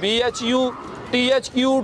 BHU, THQ,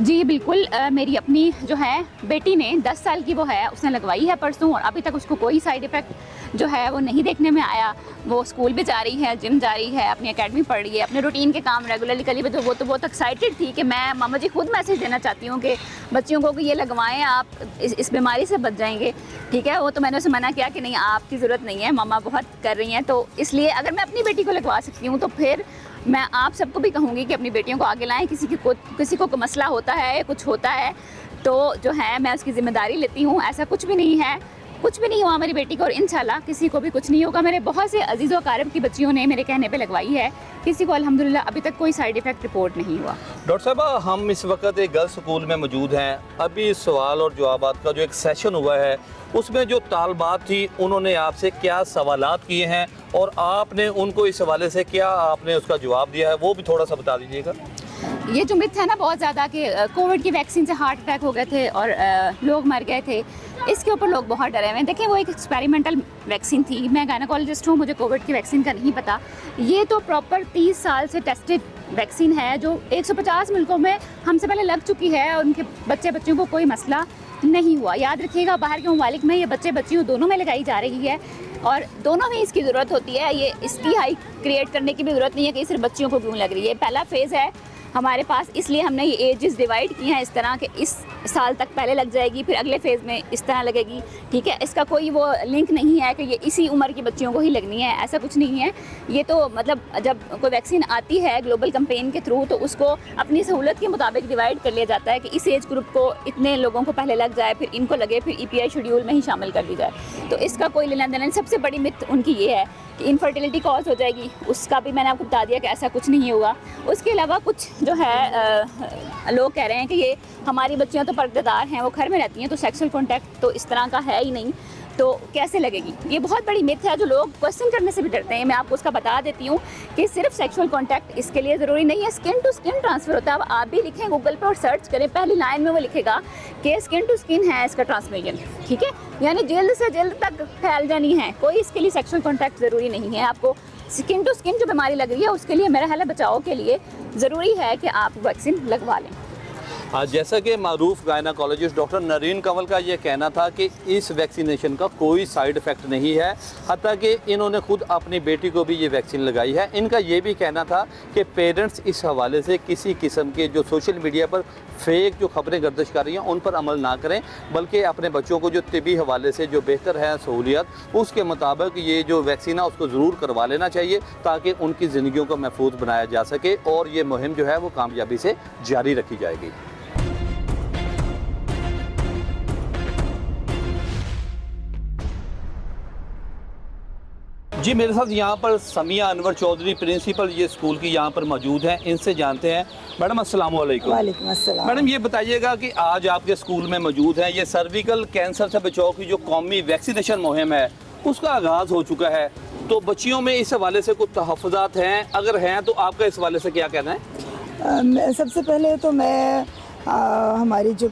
جی بالکل، میری اپنی جو ہے بیٹی نے 10 سال کی وہ ہے، اس نے لگوائی ہے پرسوں، اور ابھی تک اس کو کوئی سائیڈ ایفیکٹ جو ہے وہ نہیں دیکھنے میں آیا. وہ اسکول بھی جا رہی ہے، جم جا رہی ہے، اپنی اکیڈمی پڑھ رہی ہے، اپنے روٹین کے کام ریگولرلی کر رہی ہے. تو وہ بہت ایکسائٹیڈ تھی کہ میں ماما جی خود میسیج دینا چاہتی ہوں کہ بچیوں کو کہ یہ لگوائیں، آپ اس بیماری سے بچ جائیں گے. ٹھیک ہے، وہ تو میں نے اسے منع کیا کہ نہیں، آپ کی ضرورت نہیں ہے، ماما بہت کر رہی ہیں. تو اس لیے اگر میں اپنی بیٹی کو لگوا سکتی ہوں تو پھر میں آپ سب کو بھی کہوں گی کہ اپنی بیٹیوں کو آگے لائیں. کسی کو مسئلہ ہوتا ہے، کچھ ہوتا ہے تو جو ہے میں اس کی ذمہ داری لیتی ہوں. ایسا کچھ بھی نہیں ہے، کچھ بھی نہیں ہوا میری بیٹی کو، اور انشاءاللہ کسی کو بھی کچھ نہیں ہوگا. میرے بہت سے عزیز و اقارب کی بچیوں نے میرے کہنے پہ لگوائی ہے، کسی کو الحمدللہ ابھی تک کوئی سائیڈ ایفیکٹ رپورٹ نہیں ہوا. ڈاکٹر صاحبہ، ہم اس وقت ایک گرلز اسکول میں موجود ہیں. ابھی سوال اور جوابات کا جو ایک سیشن ہوا ہے، اس میں جو طالبات تھی انہوں نے آپ سے کیا سوالات کیے ہیں اور آپ نے ان کو اس حوالے سے کیا آپ نے اس کا جواب دیا ہے، وہ بھی تھوڑا سا بتا دیجیے گا. یہ جو مت ہے نا بہت زیادہ کہ کووڈ کی ویکسین سے ہارٹ اٹیک ہو گئے تھے اور لوگ مر گئے تھے، اس کے اوپر لوگ بہت ڈرے ہوئے ہیں. دیکھیں، وہ ایک ایکسپیریمنٹل ویکسین تھی. میں گائناکالوجسٹ ہوں، مجھے کووڈ کی ویکسین کا نہیں پتہ. یہ تو پراپر 30 سال سے ٹیسٹڈ ویکسین ہے جو 150 ملکوں میں ہم سے پہلے لگ چکی ہے، اور ان کے بچوں کو کوئی مسئلہ نہیں ہوا. یاد رکھیے گا، باہر کے ممالک میں یہ بچیوں دونوں میں لگائی جا رہی ہے، اور دونوں میں اس کی ضرورت ہوتی ہے. یہ اس کی ہائی کریٹ کرنے کی بھی ضرورت نہیں ہے کہ صرف بچیوں کو کیوں لگ رہی ہے. پہلا فیز ہے ہمارے پاس، اس لیے ہم نے یہ ایجز ڈیوائڈ کی ہیں اس طرح کہ اس سال تک پہلے لگ جائے گی، پھر اگلے فیز میں اس طرح لگے گی. ٹھیک ہے، اس کا کوئی وہ لنک نہیں ہے کہ یہ اسی عمر کی بچیوں کو ہی لگنی ہے، ایسا کچھ نہیں ہے. یہ تو مطلب جب کوئی ویکسین آتی ہے گلوبل کمپین کے تھرو تو اس کو اپنی سہولت کے مطابق ڈیوائڈ کر لیا جاتا ہے کہ اس ایج گروپ کو اتنے لوگوں کو پہلے لگ جائے، پھر ان کو لگے، پھر EPI شیڈیول میں ہی شامل کر دی جائے. تو اس کا کوئی لینا دینا نہیں. سب سے بڑی مت ان کی یہ ہے کہ انفرٹیلٹی کاز ہو جائے گی، اس کا بھی میں نے آپ کو بتا دیا کہ ایسا کچھ نہیں ہوگا. اس کے علاوہ کچھ جو ہے لوگ کہہ رہے ہیں کہ یہ ہماری بچیاں تو پردے دار ہیں، وہ گھر میں رہتی ہیں، تو سیکسول کانٹیکٹ تو اس طرح کا ہے ہی نہیں، تو کیسے لگے گی. یہ بہت بڑی مت ہے جو لوگ کوسچن کرنے سے بھی ڈرتے ہیں. میں آپ کو اس کا بتا دیتی ہوں کہ صرف سیکسول کانٹیکٹ اس کے لیے ضروری نہیں ہے، اسکن ٹو اسکن ٹرانسفر ہوتا ہے. اب آپ بھی لکھیں گوگل پہ اور سرچ کریں، پہلی لائن میں وہ لکھے گا کہ اسکن ٹو اسکن ہے اس کا ٹرانسمیشن. ٹھیک ہے، یعنی جلد سے جلد تک پھیل جانی ہے. کوئی اس کے لیے سیکسول کانٹیکٹ ضروری نہیں ہے. آپ کو اسکن ٹو اسکن جو بیماری لگ رہی ہے اس کے لیے میرا خیال ہے بچاؤ کے لیے ضروری ہے کہ آپ ویکسین لگوا لیں. جیسا کہ معروف گائناکالوجسٹ ڈاکٹر نرین کنول کا یہ کہنا تھا کہ اس ویکسینیشن کا کوئی سائیڈ ایفیکٹ نہیں ہے، حتیٰ کہ انہوں نے خود اپنی بیٹی کو بھی یہ ویکسین لگائی ہے. ان کا یہ بھی کہنا تھا کہ پیرنٹس اس حوالے سے کسی قسم کے جو سوشل میڈیا پر فیک جو خبریں گردش کر رہی ہیں ان پر عمل نہ کریں، بلکہ اپنے بچوں کو جو طبی حوالے سے جو بہتر ہے سہولیات اس کے مطابق یہ جو ویکسین ہے اس کو ضرور کروا لینا چاہیے تاکہ ان کی زندگیوں کو محفوظ بنایا جا سکے، اور یہ مہم جو ہے وہ کامیابی سے جاری رکھی جائے گی. جی، میرے ساتھ یہاں پر سمیہ انور چودھری پرنسپل یہ اسکول کی یہاں پر موجود ہیں. ان سے جانتے ہیں. میڈم السلام علیکم. وعلیکم السلام. میڈم یہ بتائیے گا کہ آج آپ کے اسکول میں موجود ہیں، یہ سرویکل کینسر سے بچاؤ کی جو قومی ویکسینیشن مہم ہے اس کا آغاز ہو چکا ہے، تو بچیوں میں اس حوالے سے کچھ تحفظات ہیں؟ اگر ہیں تو آپ کا اس حوالے سے کیا کہنا ہے؟ سب سے پہلے تو میں ہماری جو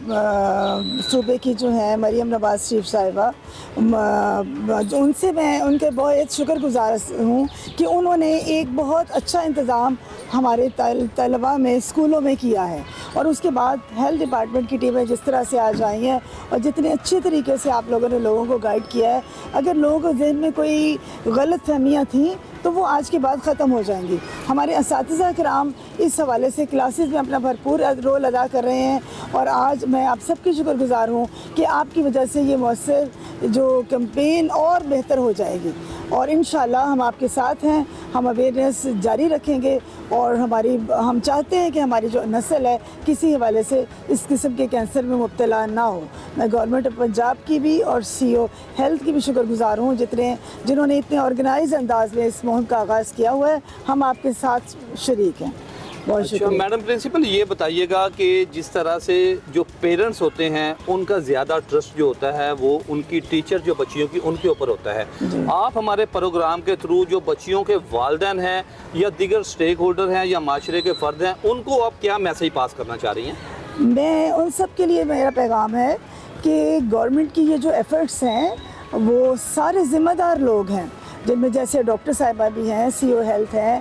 صوبے کی جو ہیں مریم نواز شریف صاحبہ، ان سے میں ان کے بہت شکر گزار ہوں کہ انہوں نے ایک بہت اچھا انتظام ہمارے طلباء میں اسکولوں میں کیا ہے. اور اس کے بعد ہیلتھ ڈپارٹمنٹ کی ٹیمیں جس طرح سے آج آئی ہیں اور جتنے اچھے طریقے سے آپ لوگوں نے لوگوں کو گائیڈ کیا ہے، اگر لوگوں کے ذہن میں کوئی غلط فہمیاں تھیں تو وہ آج کے بعد ختم ہو جائیں گی. ہمارے اساتذہ کرام اس حوالے سے کلاسز میں اپنا بھرپور رول ادا کر رہے ہیں، اور آج میں آپ سب کی شکر گزار ہوں کہ آپ کی وجہ سے یہ مؤثر جو کمپین اور بہتر ہو جائے گی. اور انشاءاللہ ہم آپ کے ساتھ ہیں، ہم اویئرنیس جاری رکھیں گے، اور ہم چاہتے ہیں کہ ہماری جو نسل ہے کسی حوالے سے اس قسم کے کینسر میں مبتلا نہ ہو. میں گورنمنٹ آف پنجاب کی بھی اور CEO ہیلتھ کی بھی شکر گزار ہوں جنہوں نے اتنے آرگنائز انداز میں اس مہم کا آغاز کیا ہوا ہے. ہم آپ کے ساتھ شریک ہیں. بہت شکریہ. میڈم پرنسپل یہ بتائیے گا کہ جس طرح سے جو پیرنٹس ہوتے ہیں ان کا زیادہ ٹرسٹ جو ہوتا ہے وہ ان کی ٹیچر جو بچیوں کی ان کے اوپر ہوتا ہے. آپ ہمارے پروگرام کے تھرو جو بچیوں کے والدین ہیں یا دیگر سٹیک ہولڈر ہیں یا معاشرے کے فرد ہیں ان کو آپ کیا میسیج پاس کرنا چاہ رہی ہیں؟ میں ان سب کے لیے میرا پیغام ہے کہ گورنمنٹ کی یہ جو ایفرٹس ہیں وہ سارے ذمہ دار لوگ ہیں، جن میں جیسے ڈاکٹر صاحبہ بھی ہیں، CEO ہیلتھ ہیں،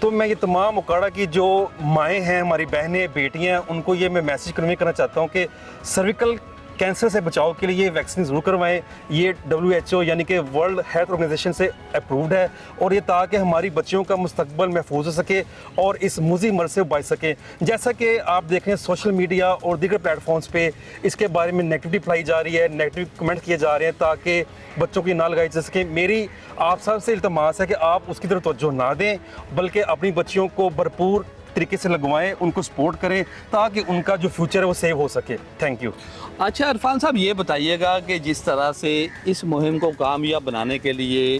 تو میں یہ تمام اوکاڑا کی جو مائیں ہیں، ہماری بہنیں بیٹیاں ہیں، ان کو یہ میں میسیج کنوے کرنا چاہتا ہوں کہ سرویکل کینسر سے بچاؤ کے لیے یہ ویکسین ضرور کروائیں. یہ WHO یعنی کہ ورلڈ ہیلتھ آرگنائزیشن سے اپرووڈ ہے، اور یہ تاکہ ہماری بچیوں کا مستقبل محفوظ ہو سکے اور اس موذی مرض سے بچ سکیں. جیسا کہ آپ دیکھ رہے ہیں سوشل میڈیا اور دیگر پلیٹ فارمز پہ اس کے بارے میں نیگیٹیوٹی پھیلائی جا رہی ہے، نیگیٹیو کمنٹ کیے جا رہے ہیں تاکہ بچوں کی نہ لگائی جا سکے. میری آپ سب سے التماس ہے کہ آپ اس کی طرف توجہ نہ دیں، بلکہ اپنی بچیوں کو بھرپور طریقے سے لگوائیں، ان کو سپورٹ کریں تاکہ ان کا جو فیوچر ہے وہ سیو ہو سکے. Thank you. اچھا عرفان صاحب، یہ بتائیے گا کہ جس طرح سے اس مہم کو کامیاب بنانے کے لیے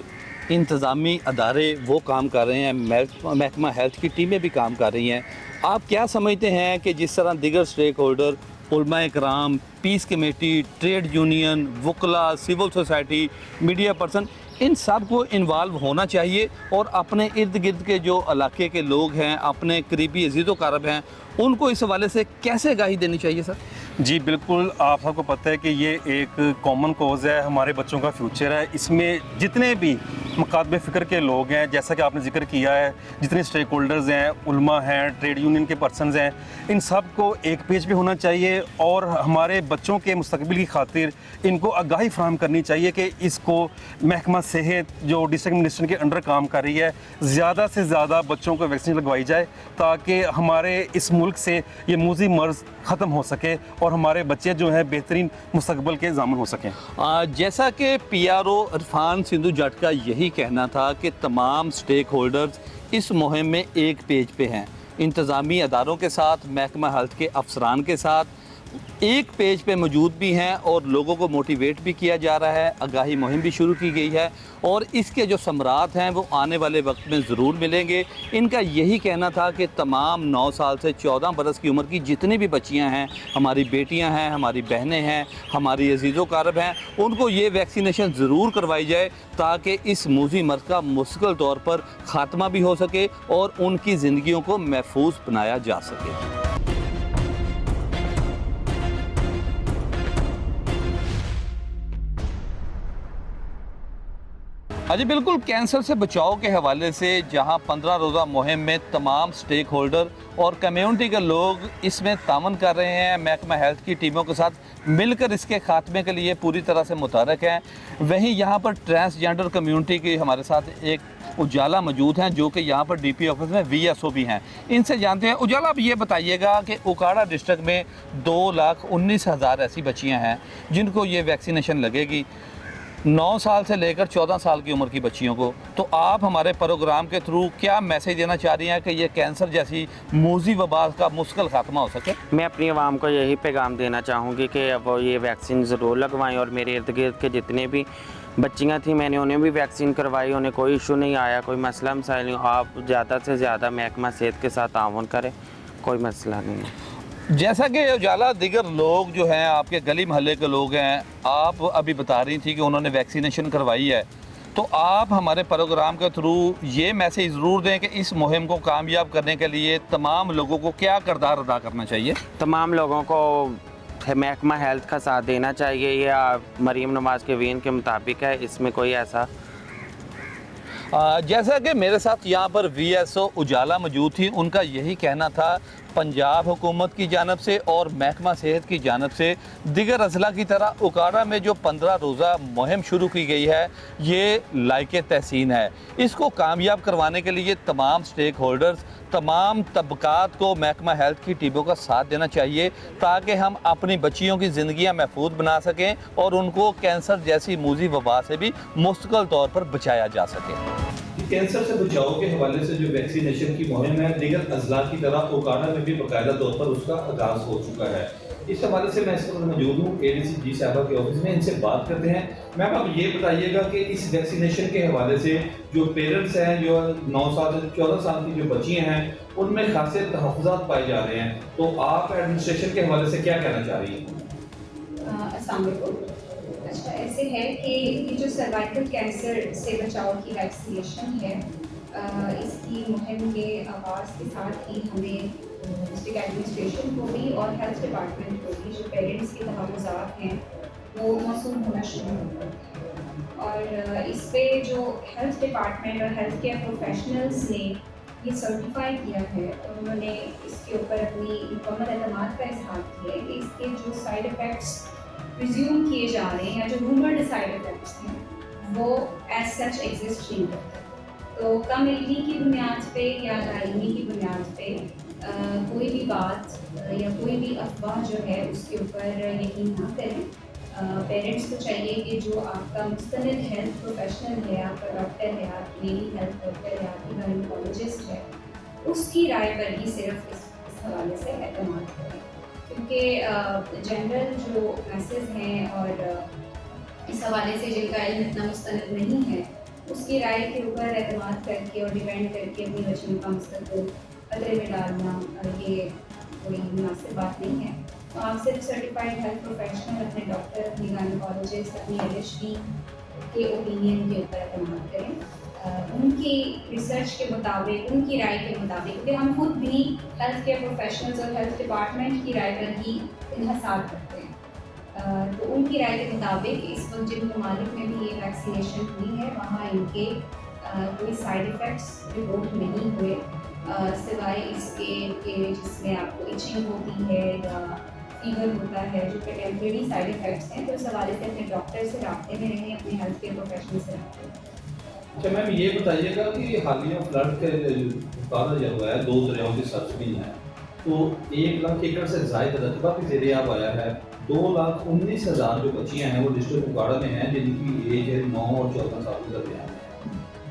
انتظامی ادارے وہ کام کر رہے ہیں، محکمہ ہیلتھ کی ٹیمیں بھی کام کر رہی ہیں، آپ کیا سمجھتے ہیں کہ جس طرح دیگر سٹیک ہولڈر، علماء کرام، پیس کمیٹی، ٹریڈ یونین، وکلاء، سول سوسائٹی، میڈیا پرسن، ان سب کو انوالو ہونا چاہیے اور اپنے ارد گرد کے جو علاقے کے لوگ ہیں، اپنے قریبی عزیز و اقارب ہیں، ان کو اس حوالے سے کیسے آگاہی دینی چاہیے سر؟ جی بالکل، آپ سب کو پتہ ہے کہ یہ ایک کامن کوز ہے، ہمارے بچوں کا فیوچر ہے. اس میں جتنے بھی مکاتب فکر کے لوگ ہیں، جیسا کہ آپ نے ذکر کیا ہے، جتنے سٹیک ہولڈرز ہیں، علماء ہیں، ٹریڈ یونین کے پرسنز ہیں، ان سب کو ایک پیج پہ ہونا چاہیے اور ہمارے بچوں کے مستقبل کی خاطر ان کو آگاہی فراہم کرنی چاہیے کہ اس کو محکمہ صحت جو ڈسٹرکٹ منسٹر کے انڈر کام کر رہی ہے، زیادہ سے زیادہ بچوں کو ویکسین لگوائی جائے تاکہ ہمارے اس ملک سے یہ موذی مرض ختم ہو سکے اور ہمارے بچے جو ہیں بہترین مستقبل کے ضامن ہو سکیں. جیسا کہ PRO عرفان سندھو جٹ کا یہی کہنا تھا کہ تمام سٹیک ہولڈرز اس مہم میں ایک پیج پہ ہیں، انتظامی اداروں کے ساتھ، محکمہ ہیلتھ کے افسران کے ساتھ ایک پیج پہ موجود بھی ہیں اور لوگوں کو موٹیویٹ بھی کیا جا رہا ہے. آگاہی مہم بھی شروع کی گئی ہے اور اس کے جو ثمرات ہیں وہ آنے والے وقت میں ضرور ملیں گے. ان کا یہی کہنا تھا کہ تمام 9 سال سے 14 برس کی عمر کی جتنی بھی بچیاں ہیں، ہماری بیٹیاں ہیں، ہماری بہنیں ہیں، ہماری عزیز و اقارب ہیں، ان کو یہ ویکسینیشن ضرور کروائی جائے تاکہ اس موذی مرض کا مستقل طور پر خاتمہ بھی ہو سکے اور ان کی زندگیوں کو محفوظ بنایا جا سکے. جی بالکل، کینسر سے بچاؤ کے حوالے سے جہاں 15 روزہ مہم میں تمام سٹیک ہولڈر اور کمیونٹی کے لوگ اس میں تعاون کر رہے ہیں، محکمہ ہیلتھ کی ٹیموں کے ساتھ مل کر اس کے خاتمے کے لیے پوری طرح سے متحرک ہیں، وہیں یہاں پر ٹرانسجینڈر کمیونٹی کی ہمارے ساتھ ایک اجالا موجود ہیں جو کہ یہاں پر DP آفس میں VSO بھی ہیں. ان سے جانتے ہیں. اجالا، اب یہ بتائیے گا کہ اوکاڑا ڈسٹرکٹ میں 2,19,000 ایسی بچیاں ہیں جن کو یہ ویکسینیشن لگے گی، 9 سال سے لے کر 14 سال کی عمر کی بچیوں کو. تو آپ ہمارے پروگرام کے تھرو کیا میسیج دینا چاہ رہی ہیں کہ یہ کینسر جیسی موذی وبا کا مستقل خاتمہ ہو سکے؟ میں اپنی عوام کو یہی پیغام دینا چاہوں گی کہ وہ یہ ویکسین ضرور لگوائیں، اور میرے ارد گرد کے جتنے بھی بچیاں تھیں میں نے انہیں بھی ویکسین کروائی، انہیں کوئی ایشو نہیں آیا، کوئی مسئلہ مسائل نہیں. آپ زیادہ سے زیادہ محکمہ صحت کے ساتھ تعاون کریں، کوئی مسئلہ نہیں ہے. جیسا کہ اجالا دیگر لوگ جو ہیں آپ کے گلی محلے کے لوگ ہیں، آپ ابھی بتا رہی تھی کہ انہوں نے ویکسینیشن کروائی ہے، تو آپ ہمارے پروگرام کے تھرو یہ میسیج ضرور دیں کہ اس مہم کو کامیاب کرنے کے لیے تمام لوگوں کو کیا کردار ادا کرنا چاہیے؟ تمام لوگوں کو محکمہ ہیلتھ کا ساتھ دینا چاہیے. یہ مریم نواز کے وین کے مطابق ہے، اس میں کوئی ایسا جیسا کہ میرے ساتھ یہاں پر VSO اجالا موجود تھی، ان کا یہی کہنا تھا پنجاب حکومت کی جانب سے اور محکمہ صحت کی جانب سے دیگر اضلاع کی طرح اوکاڑا میں جو 15 روزہ مہم شروع کی گئی ہے یہ لائق تحسین ہے. اس کو کامیاب کروانے کے لیے تمام سٹیک ہولڈرز، تمام طبقات کو محکمہ ہیلتھ کی ٹیموں کا ساتھ دینا چاہیے تاکہ ہم اپنی بچیوں کی زندگیاں محفوظ بنا سکیں اور ان کو کینسر جیسی موذی وبا سے بھی مستقل طور پر بچایا جا سکے. کینسر سے بچاؤ کے حوالے سے جو ویکسینیشن کی مہم ہے دیگر اضلاع کی طرح اوکاڑا میں بھی باقاعدہ طور پر اس کا آغاز ہو چکا ہے. اس حوالے سے میں اس وقت موجود ہوں ADC جی صاحبہ کے آفس میں، ان سے بات کرتے ہیں. میم آپ یہ بتائیے گا کہ اس ویکسینیشن کے حوالے سے جو پیرنٹس ہیں، جو 9 سال سے 14 سال کی جو بچیاں ہیں، ان میں خاصے تحفظات پائے جا رہے ہیں، تو آپ ایڈمنسٹریشن کے حوالے سے کیا کہنا چاہ رہی ہیں؟ السلام علیکم. اچھا، ایسے ہے کہ یہ جو سروائکل کینسر سے بچاؤ کی ویکسینیشن ہے، اس کی مہم کے آغاز کے ساتھ ہی ہمیں ڈسٹرکٹ ایڈمنسٹریشن کو بھی اور ہیلتھ ڈپارٹمنٹ کو بھی جو پیرنٹس کے تحفظات ہیں وہ موصول ہونا شروع ہوا. اور اس پہ جو ہیلتھ ڈپارٹمنٹ اور ہیلتھ کیئر پروفیشنلز نے یہ سرٹیفائی کیا ہے اور انہوں نے اس کے اوپر اپنی مکمل اعتماد کا اظہار کیا ہے کہ اس کے جو سائیڈ افیکٹس پرزیوم کیے جا رہے ہیں یا جو رومرڈ سائیڈ افیکٹس ہیں وہ ایز سچ ایگزسٹ نہیں کرتے. تو کم علمی کی بنیاد پہ یا لاعلمی کی بنیاد پہ کوئی بھی بات یا کوئی بھی افواہ جو ہے اس کے اوپر یقین نہ کریں. پیرنٹس کو چاہیے کہ جو آپ کا مستند ہیلتھ پروفیشنل ہے, آپ کا ڈاکٹر ہے, آپ کی لیڈی ہیلتھ ڈاکٹر ہے, آپ کی گائنیکالوجسٹ ہے, اس کی رائے پر ہی صرف اس حوالے سے اعتماد کریں. کیونکہ جنرل جو میسز ہیں اور اس حوالے سے جن کا علم اتنا مستند نہیں ہے, اس کی رائے کے اوپر اعتماد کر کے اور ڈیپینڈ کر کے اپنی بچیوں کا مستقبل خطرے میں ڈالنا یہ کوئی مناسب بات نہیں ہے. تو آپ صرف سرٹیفائڈ ہیلتھ پروفیشنل اپنے ڈاکٹر, اپنی گائنیکالوجسٹ, اپنی LHD کے اوپینین کے اوپر اعتماد کریں, ان کی ریسرچ کے مطابق, ان کی رائے کے مطابق, کیونکہ ہم خود بھی ہیلتھ کیئر پروفیشنلز اور ہیلتھ ڈپارٹمنٹ کی رائے پر ہی انحصار کرتے ہیں. تو ان کی رائے کے مطابق اس وقت جن ممالک میں بھی یہ ویکسینیشن ہوئی ہے وہاں ان کے کوئی سائیڈ افیکٹس رپورٹ نہیں ہوئے, سوائے اس کے کہ جس میں آپ کو ایچنگ ہوتی ہے یا فیور ہوتا ہے, جو کہ ٹیمپریری سائیڈ افیکٹس ہیں. تو اس حوالے سے اپنے ڈاکٹر سے رابطے میں رہیں, اپنے ہیلتھ کیئر پروفیشنل سے رابطے میں. اچھا میم, یہ بتائیے گا کہ حالیہ فلڈ کے مقابلہ جو ہوا ہے 2 دریاؤں کی سرزمین ہے, تو 1 لاکھ ایکڑ سے زائد رقبہ بھی زیر آب آیا ہے. 2,19,000 جو بچیاں ہیں وہ ڈسٹرکٹ اکاڑا میں ہیں جن کی ایج ہے 9 اور 14 سال کے درمیان ہے.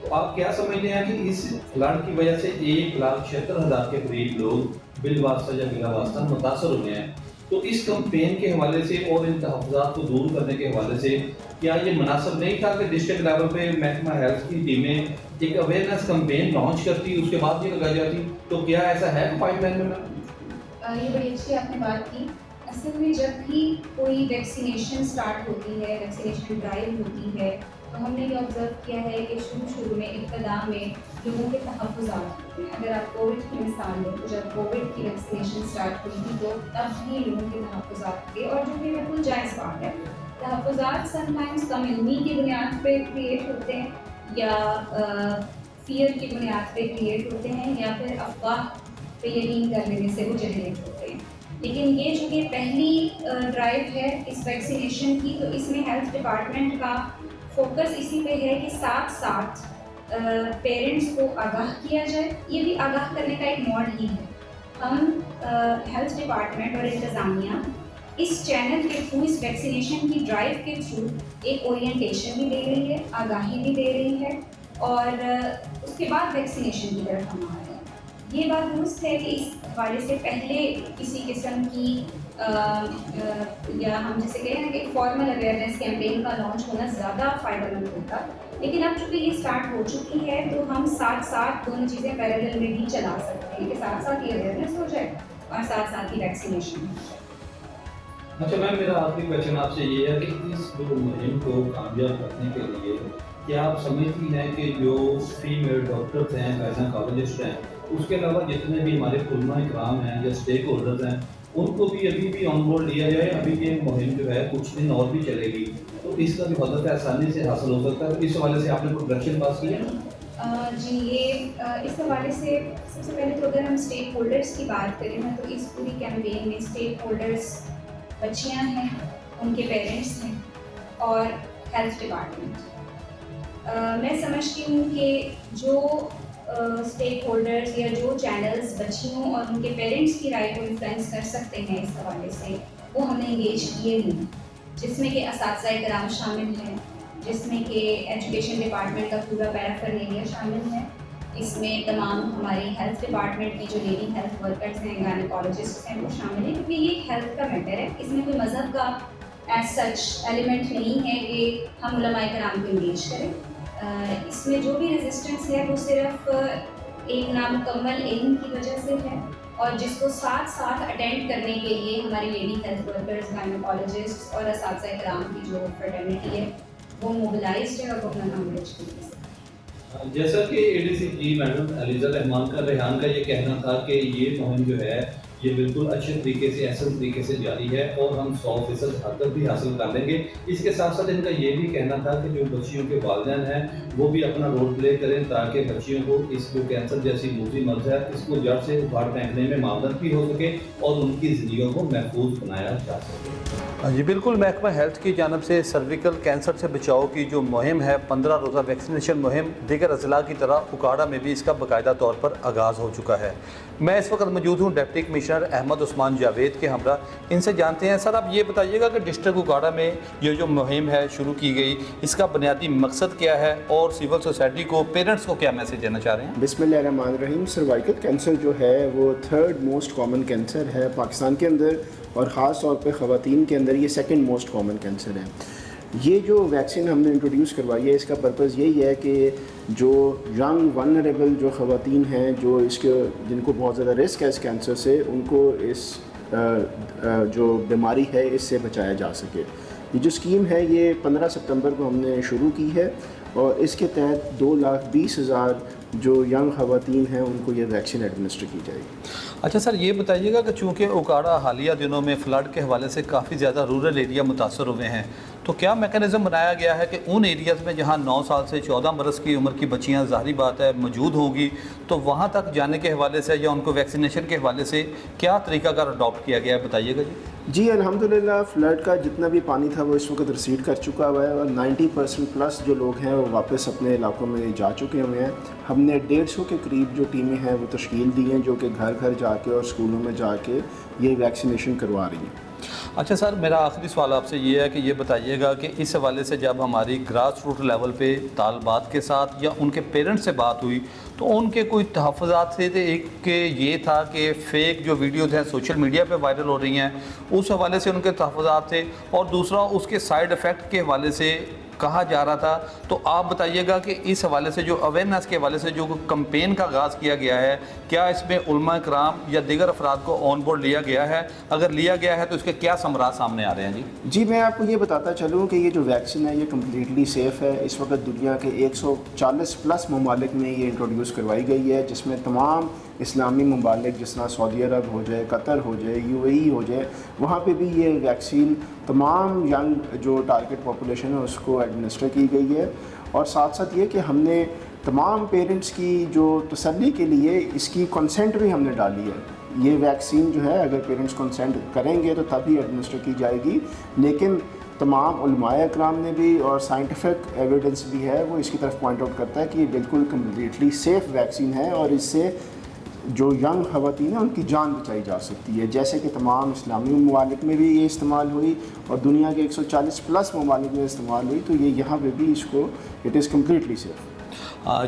تو آپ کیا سمجھتے ہیں کہ اس فلڈ کی وجہ سے 1,76,000 کے قریب لوگ بالواسطہ یا بلا واسطہ متاثر ہوئے ہیں. تو اس کمپین کے حوالے سے اور ان تحفظات کو دور کرنے کے حوالے سے کیا یہ مناسب نہیں تھا کہ ڈسٹرکٹ لیول پہ محکمہ ہیلتھ کی ٹیمیں ایک اویئرنیس کمپین لانچ کرتی, اس کے بعد یہ لگائی جاتی؟ تو کیا ایسا ہے پائپ لائن میں؟ یہ بڑی اچھی آپ نے بات کی. اصل میں جب بھی کوئی ویکسینیشن سٹارٹ ہوتی ہے, ویکسینیشن ڈرائیو ہوتی ہے, تو ہم نے یہ آبزرو کیا ہے کہ شروع میں ابتدا میں لوگوں کے تحفظات ہوتے ہیں. اگر آپ کووڈ کی مثال لیں تو جب کووڈ کی ویکسینیشن سٹارٹ ہوئی تھی تو تب بھی لوگوں کے تحفظات تھے, اور جو کہ بالکل جائز بات ہے. تحفظات سم ٹائمز کم علمی کی بنیاد پہ کریٹ ہوتے ہیں یا فیئر کی بنیاد پہ کریٹ ہوتے ہیں یا پھر افواہ پہ یقین کر لینے سے وہ جنریٹ ہوتے ہیں. لیکن یہ جو کہ پہلی ڈرائیو ہے اس ویکسینیشن کی, تو اس میں ہیلتھ ڈپارٹمنٹ کا فوکس اسی پہ ہے کہ ساتھ ساتھ پیرنٹس کو آگاہ کیا جائے. یہ بھی آگاہ کرنے کا ایک موڈ ہی ہے. ہم ہیلتھ ڈپارٹمنٹ اور انتظامیہ اس چینل کے تھرو, اس ویکسینیشن کی ڈرائیو کے تھرو ایک اورینٹیشن بھی دے رہی ہے, آگاہی بھی دے رہی ہے, اور اس کے بعد ویکسینیشن کی طرف ہم آ رہے ہیں. یہ بات درست ہے کہ اس حوالے سے پہلے کسی قسم کی یا ہم جیسے کہیں نا کہ فارمل اویئرنیس کیمپین کا لانچ ہونا زیادہ فائدہ مند ہوتا, لیکن اب چونکہ یہ اسٹارٹ ہو چکی ہے تو ہم ساتھ ساتھ دونوں چیزیں پیریلل میں بھی چلا سکتے ہیں کہ ساتھ ساتھ یہ اویئرنیس ہو جائے اور ساتھ ساتھ ہی ویکسینیشن ہو جائے. اچھا میم, میرا آخری کویشچن آپ سے یہ ہے کہ اس مہم کو کامیاب کرنے کے لیے کیا آپ سمجھتی ہیں کہ جو فیمیل ڈاکٹرز ہیں, گائنیکالوجسٹ ہیں, اس کے علاوہ جتنے بھی ہمارے علماء اکرام ہیں یا اسٹیک ہولڈرز ہیں, ان کو بھی ابھی بھی آن بورڈ لیا جائے؟ ابھی یہ مہم جو ہے کچھ دن اور بھی چلے گی, تو اس کا بھی ہدف آسانی سے حاصل ہو سکتا ہے. اس حوالے سے آپ نے پروڈکشن پاس کیا ہے؟ جی, یہ اس حوالے سے سب سے پہلے تو اگر ہم اسٹیک ہولڈرس کی بات کریں نا, تو اس پوری کیمپین میں اسٹیک ہولڈرس بچیاں ہیں, ان کے پیرنٹس ہیں اور ہیلتھ ڈپارٹمنٹ. میں سمجھتی ہوں کہ جو اسٹیک ہولڈرز یا جو چینلز بچیوں اور ان کے پیرنٹس کی رائے کو انفلوئنس کر سکتے ہیں اس حوالے سے, وہ ہم نے انگیج کیے ہیں, جس میں کہ اساتذہ کرام شامل ہیں, جس میں کہ ایجوکیشن ڈپارٹمنٹ کا پورا پیرافرنیلیا شامل ہے. اس میں تمام ہماری ہیلتھ ڈپارٹمنٹ کی جو لیڈی ہیلتھ ورکرز ہیں, گائنیکالوجسٹ ہیں, وہ شامل ہیں, کیونکہ یہ ایک ہیلتھ کا میٹر ہے. اس میں کوئی مذہب کا ایز سچ ایلیمنٹ نہیں ہے کہ ہم علماء کرام کو انگیج کریں. اس میں جو بھی ریزسٹنس ہے وہ صرف ایک نامکمل علم کی وجہ سے ہے, اور جس کو ساتھ ساتھ اٹینڈ کرنے کے لیے ہماری لیڈی ہیلتھ ورکرز, گائنیکالوجسٹ اور اساتذہ کرام کی جو فرٹرنیٹی ہے وہ موبلائزڈ ہے اور وہ اپنا کام کر چکی ہے. جیسا کہ ADCG میڈم علیزہ رحمان کا ریحان کا یہ کہنا تھا کہ یہ مہم جو ہے یہ بالکل اچھے طریقے سے احسن طریقے سے جاری ہے اور ہم 100% حد تک بھی حاصل کر لیں گے۔ اس کے ساتھ ساتھ ان کا یہ بھی کہنا تھا کہ جو بچیوں کے والدین ہیں وہ بھی اپنا رول پلے کریں تاکہ بچیوں کو اس جو کینسر جیسی موذی مرض ہے اس کو جڑ سے اکھاڑ پھینکنے میں معاونت بھی ہو سکے اور ان کی زندگیوں کو محفوظ بنایا جا سکے۔ جی بالکل، محکمہ ہیلتھ کی جانب سے سرویکل کینسر سے بچاؤ کی جو مہم ہے 15 روزہ ویکسینیشن مہم دیگر اضلاع کی طرح اکاڑا میں بھی اس کا باقاعدہ طور پر آغاز ہو چکا ہے۔ میں اس وقت موجود ہوں ڈپٹی کمشنر احمد عثمان جاوید کے ہمراہ، ان سے جانتے ہیں۔ سر آپ یہ بتائیے گا کہ ڈسٹرکٹ اکاڑا میں یہ جو مہم ہے شروع کی گئی اس کا بنیادی مقصد کیا ہے اور سول سوسائٹی کو پیرنٹس کو کیا میسیج دینا چاہ رہے ہیں؟ بسم اللہ الرحمن الرحیم۔ سروائکل کینسر جو ہے وہ 3rd موسٹ کامن کینسر ہے پاکستان کے اندر، اور خاص طور پہ خواتین کے اندر یہ 2nd موسٹ کامن کینسر ہے۔ یہ جو ویکسین ہم نے انٹروڈیوس کروائی ہے اس کا پرپز یہی ہے کہ جو ینگ ونریبل جو خواتین ہیں جو اس کے جن کو بہت زیادہ رسک ہے اس کینسر سے، ان کو اس جو بیماری ہے اس سے بچایا جا سکے۔ یہ جو اسکیم ہے یہ 15 ستمبر کو ہم نے شروع کی ہے اور اس کے تحت 2,20,000 جو ینگ خواتین ہیں ان کو یہ ویکسین ایڈمنسٹر کی جائے گی۔ اچھا سر، یہ بتائیے گا کہ چونکہ اکاڑا حالیہ دنوں میں فلڈ کے حوالے سے کافی زیادہ رورل ایریا متاثر ہوئے ہیں، تو کیا میکانزم بنایا گیا ہے کہ ان ایریاز میں جہاں 9 سال سے 14 برس کی عمر کی بچیاں ظاہری بات ہے موجود ہوں گی، تو وہاں تک جانے کے حوالے سے یا ان کو ویکسینیشن کے حوالے سے کیا طریقہ کار اڈاپٹ کیا گیا ہے، بتائیے گا جی۔ جی الحمدللہ فلڈ کا جتنا بھی پانی تھا وہ اس وقت ریسیڈ کر چکا ہوا ہے اور 90% پلس جو لوگ ہیں وہ واپس اپنے علاقوں میں جا چکے ہوئے ہیں۔ ہم نے 150 کے قریب جو ٹیمیں ہیں وہ تشکیل دی ہیں جو کہ گھر گھر جا کے اور اسکولوں میں جا کے یہ ویکسینیشن کروا رہی ہیں۔ اچھا سر، میرا آخری سوال آپ سے یہ ہے کہ یہ بتائیے گا کہ اس حوالے سے جب ہماری گراس روٹ لیول پہ طالبات کے ساتھ یا ان کے پیرنٹس سے بات ہوئی تو ان کے کوئی تحفظات تھے؟ ایک کہ یہ تھا کہ فیک جو ویڈیوز ہیں سوشل میڈیا پہ وائرل ہو رہی ہیں اس حوالے سے ان کے تحفظات تھے، اور دوسرا اس کے سائیڈ ایفیکٹ کے حوالے سے کہا جا رہا تھا۔ تو آپ بتائیے گا کہ اس حوالے سے جو اویئرنیس کے حوالے سے جو کمپین کا آغاز کیا گیا ہے، کیا اس میں علماء کرام یا دیگر افراد کو آن بورڈ لیا گیا ہے؟ اگر لیا گیا ہے تو اس کے کیا ثمرات سامنے آ رہے ہیں؟ جی میں آپ کو یہ بتاتا چلوں کہ یہ جو ویکسین ہے یہ کمپلیٹلی سیف ہے۔ اس وقت دنیا کے 140 پلس ممالک میں یہ انٹروڈیوس کروائی گئی ہے، جس میں تمام اسلامی ممالک جس طرح سعودی عرب ہو جائے، قطر ہو جائے، UAE ہو جائے، وہاں پہ بھی یہ ویکسین تمام ینگ جو ٹارگٹ پاپولیشن ہے اس کو ایڈمنسٹر کی گئی ہے۔ اور ساتھ ساتھ یہ کہ ہم نے تمام پیرنٹس کی جو تسلی کے لیے اس کی کنسنٹ بھی ہم نے ڈالی ہے۔ یہ ویکسین جو ہے اگر پیرنٹس کنسنٹ کریں گے تو تبھی ایڈمنسٹر کی جائے گی، لیکن تمام علماء اکرام نے بھی اور سائنٹیفک ایویڈنس بھی ہے وہ اس کی طرف پوائنٹ آؤٹ کرتا ہے کہ یہ بالکل کمپلیٹلی سیف ویکسین ہے اور اس سے جو ینگ خواتین ہیں ان کی جان بچائی جا سکتی ہے، جیسے کہ تمام اسلامی ممالک میں بھی یہ استعمال ہوئی اور دنیا کے 140 پلس ممالک میں استعمال ہوئی، تو یہ یہاں پہ بھی اس کو اٹ از کمپلیٹلی سیف۔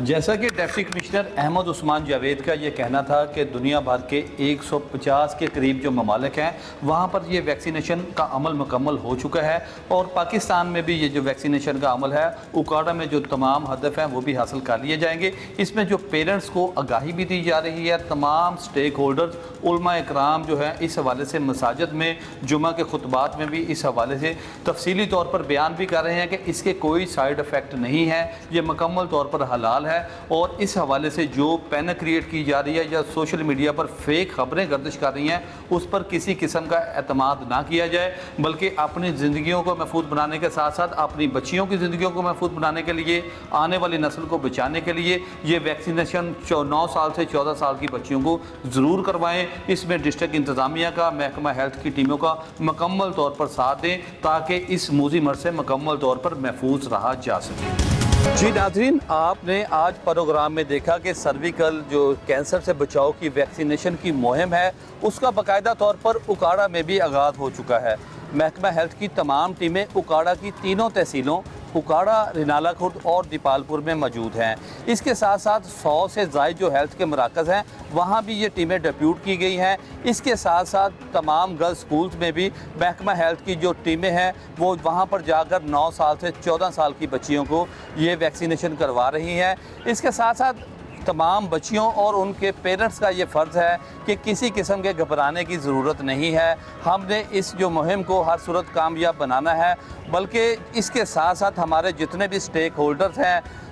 جیسا کہ ڈپٹی کمشنر احمد عثمان جاوید کا یہ کہنا تھا کہ دنیا بھر کے 150 کے قریب جو ممالک ہیں وہاں پر یہ ویکسینیشن کا عمل مکمل ہو چکا ہے، اور پاکستان میں بھی یہ جو ویکسینیشن کا عمل ہے اکاڑا میں جو تمام ہدف ہیں وہ بھی حاصل کر لیے جائیں گے۔ اس میں جو پیرنٹس کو آگاہی بھی دی جا رہی ہے، تمام سٹیک ہولڈرز علماء اکرام جو ہیں اس حوالے سے مساجد میں جمعہ کے خطبات میں بھی اس حوالے سے تفصیلی طور پر بیان بھی کر رہے ہیں کہ اس کے کوئی سائیڈ ایفیکٹ نہیں ہے، یہ مکمل طور پر حلال ہے، اور اس حوالے سے جو پینک کریٹ کی جا رہی ہے یا سوشل میڈیا پر فیک خبریں گردش کر رہی ہیں اس پر کسی قسم کا اعتماد نہ کیا جائے، بلکہ اپنی زندگیوں کو محفوظ بنانے کے ساتھ ساتھ اپنی بچیوں کی زندگیوں کو محفوظ بنانے کے لیے، آنے والی نسل کو بچانے کے لیے یہ ویکسینیشن 9 سال سے 14 سال کی بچیوں کو ضرور کروائیں۔ اس میں ڈسٹرکٹ انتظامیہ کا، محکمہ ہیلتھ کی ٹیموں کا مکمل طور پر ساتھ دیں تاکہ اس موذی مرض سے مکمل طور پر محفوظ رہا جا سکے۔ جی ناظرین، آپ نے آج پروگرام میں دیکھا کہ سرویکل جو کینسر سے بچاؤ کی ویکسینیشن کی مہم ہے اس کا باقاعدہ طور پر اکاڑا میں بھی آغاز ہو چکا ہے۔ محکمہ ہیلتھ کی تمام ٹیمیں اکاڑا کی تینوں تحصیلوں اکاڑا، رینالہ خرد اور دیپال پور میں موجود ہیں۔ اس کے ساتھ ساتھ 100 سے زائد جو ہیلتھ کے مراکز ہیں وہاں بھی یہ ٹیمیں ڈپیوٹ کی گئی ہیں۔ اس کے ساتھ ساتھ تمام گرلز سکولز میں بھی محکمہ ہیلتھ کی جو ٹیمیں ہیں وہ وہاں پر جا کر 9 سال سے 14 سال کی بچیوں کو یہ ویکسینیشن کروا رہی ہیں۔ اس کے ساتھ ساتھ تمام بچیوں اور ان کے پیرنٹس کا یہ فرض ہے کہ کسی قسم کے گھبرانے کی ضرورت نہیں ہے۔ ہم نے اس جو مہم کو ہر صورت کامیاب بنانا ہے، بلکہ اس کے ساتھ ساتھ ہمارے جتنے بھی سٹیک ہولڈرز ہیں،